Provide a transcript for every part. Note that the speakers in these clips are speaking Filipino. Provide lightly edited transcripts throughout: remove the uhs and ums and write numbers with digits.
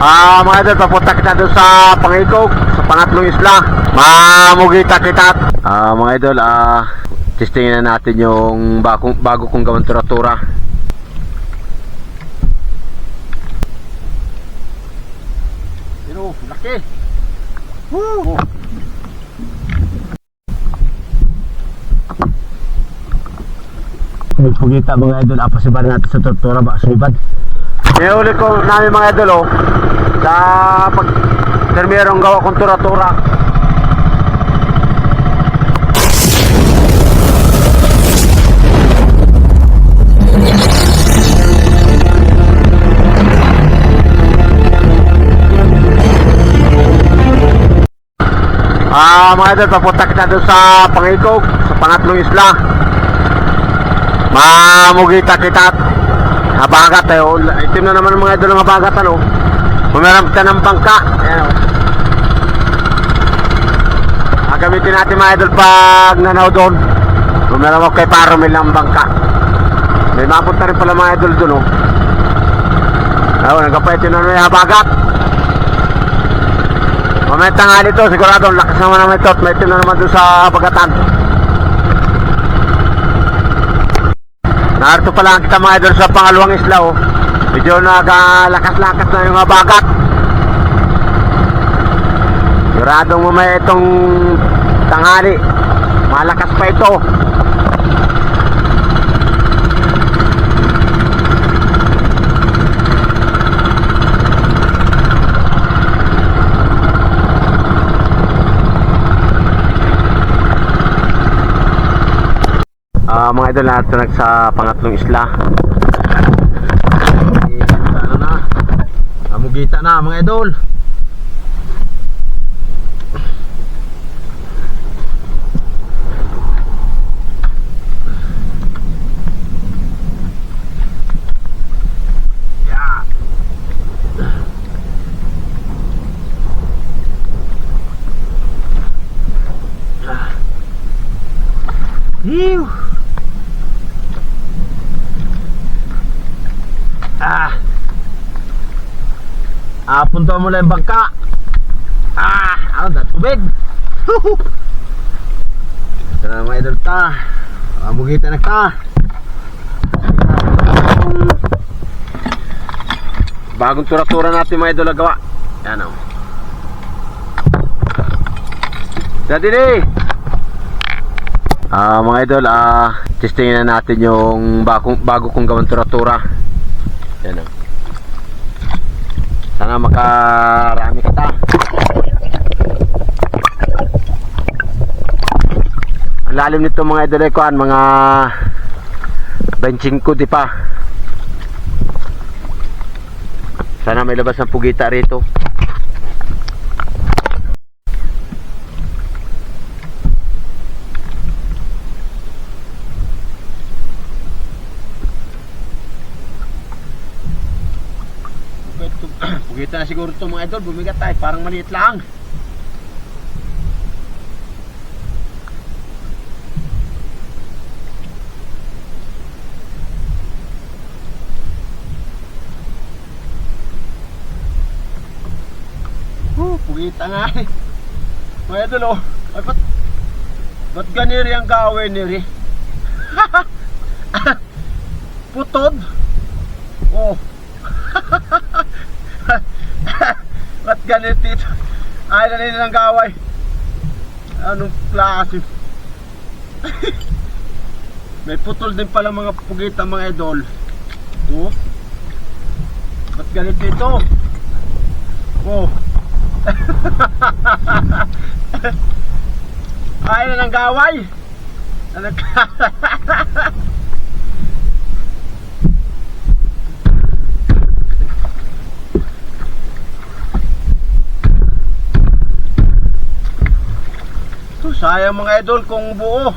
Mga idol, papunta kita doon sa Pangikog, sa pangatlong isla. Mamugita kita. Mga idol, testingin na natin yung bago kong gawang tura-tura. Pero, laki. Woo! Pugita mga idol, apasibar natin sa tura ba, sumibad. Ulit ko namin mga idol sa pag termerong gawa kong tura-tura. Mga idol, papunta kita doon sa Pangikog, sa pangatlong isla. Mamugita kita. Habagat tayo. Itim na naman mga idol ng habagat, ano. Pumirap ka ng bangka. Ayan, gamitin natin mga idol pag nanaw doon. Pumirap kay Paromil ng bangka. May mapunta rin pala mga idol doon, nagkapait yun na may habagat. Mamaya tanghali to, sigurado lakas naman naman ito at may itim na naman doon sa habagatan. Narito pa lang kita mga idol sa pangalawang isla, medyo nagalakas-lakas na yung habagat. Siguradong mamaya itong tanghali malakas pa ito. Mga idol, natin sa pangatlong isla. Ano na? Amugita na mga idol. Yeah. Punta mo lang yung bangka. Ano na, tubig. Ito na mga idol ta. Mugita na ka. Bagong tura-tura natin mga idol nagawa. Yan o. Dati mga idol, testingin na natin yung bago kong gawang tura-tura. Yan o. Sana makarami kita. Ang lalim nito mga idol ay kuan, mga 25 di pa. Sana may labas ng pugita rito. Pugita na siguro ito mga idol, bumigat tayo, parang maliit lang. Pugita nga mga idol ay ba't ganiri ang gawin niri? Putod. Ba't ganit dito? Ay, nanin ng gaway. Anong klase? May putol din pala mga pugita mga idol. Ba't ganit dito? Ay, na ng gaway. Sayang mga idol kung buo.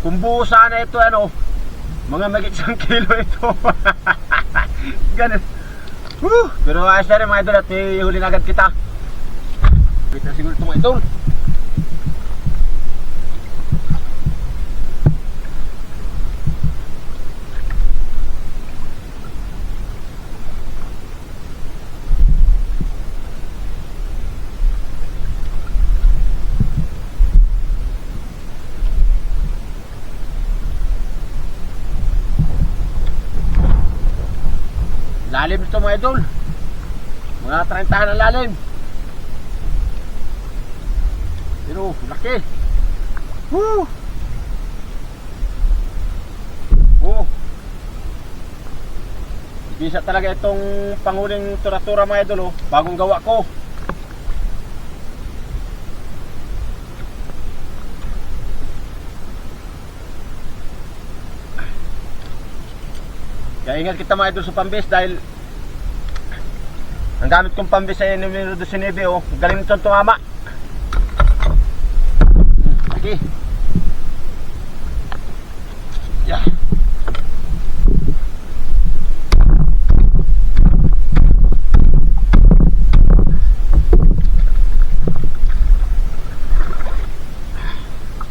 Kung buo sana ito, mga magit 1 kilo ito. Ganun. Pero ayos na rin mga idol at huli na agad kita. Kita siguro ito mga idol. Lalim ito mga idol. Mga 30 na lalim. Pero laki. Woo! Oh. Bisa talaga itong panguling tura-tura mga idol, oh. Bagong gawa ko. Kaya ingat kita mga idol sa pambis dahil ang gamit kong pambis ay numero 19, oh. Galing nitong tumama. Okay. Yeah.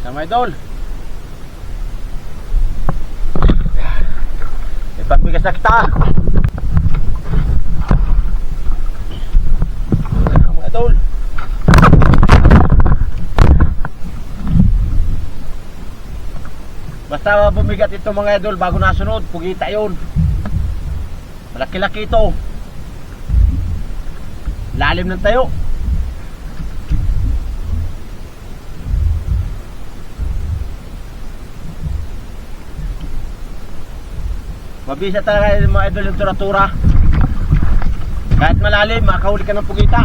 Sama idol. Ipagbigas na kita. Sama idol. Basta bumigat ito mga idol bago nasunod, pugita yun. Malaki-laki ito. Lalim ng tayo. Mabisa talaga mga idol yung tura-tura. Kahit malalim, makahuli ka ng pugita.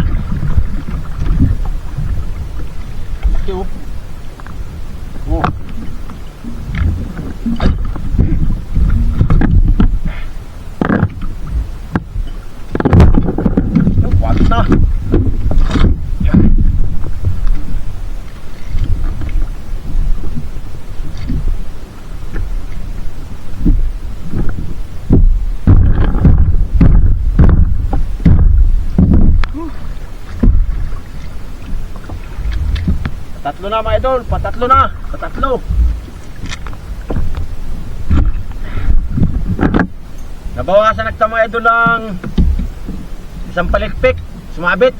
Laki oh. Oh. Wag na. Patatlo na mga idol, patatlo na, patatlo. Nabawasan na kita mga idol ng isang palikpik, sumabit.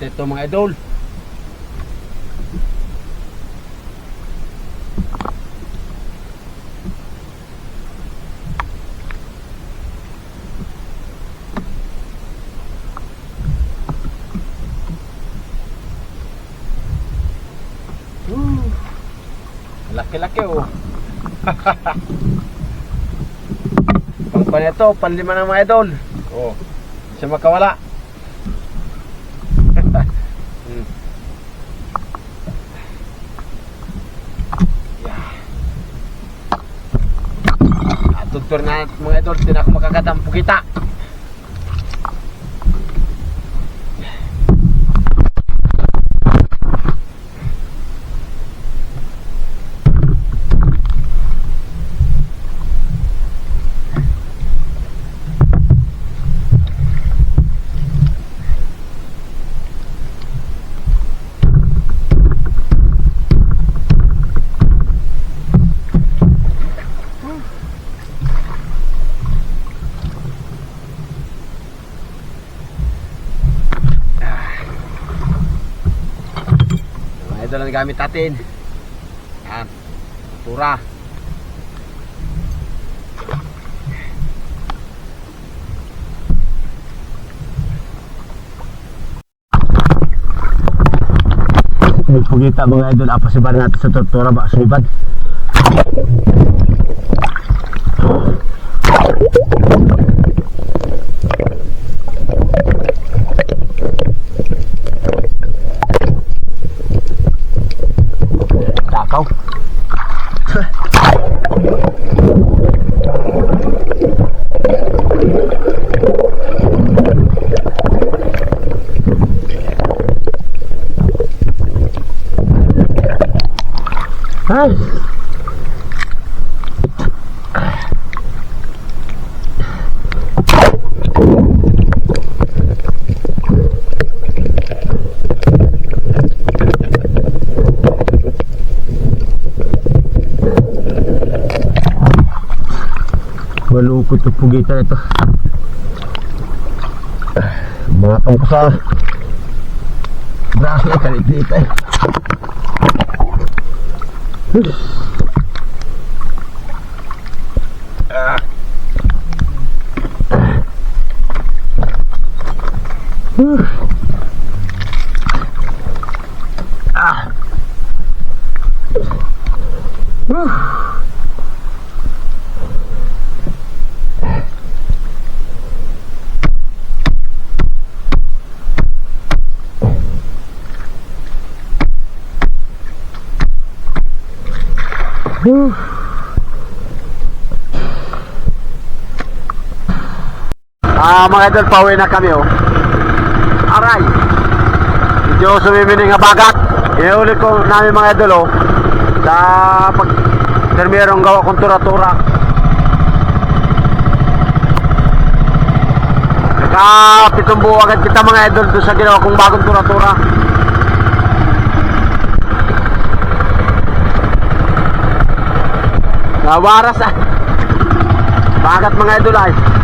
Ito mga idol. Laki-laki oh. Pang ito, panlima ng mga idol. Oh. Siya makawala. Tutor na mga idol, hindi na ako makakatang pugita. Ito lang gamit natin. Yan. Tura. Pugita mga idol, apa sibar natin sa tura ba? Sumibad. Takaw. Ay. putog-pugitan ito. Mga tungkol sa braso na kalit-lit eh. Mga idol, pauwi na kami oh. Aray, medyo sumimini nga bagat. Iulit ko namin mga idol oh, sa pag termerong gawa kong tura-tura. Naka-pitong buo agad kita mga idol doon sa ginawa kong bagong tura-tura. Nawaras ah. Bagat mga idol ay.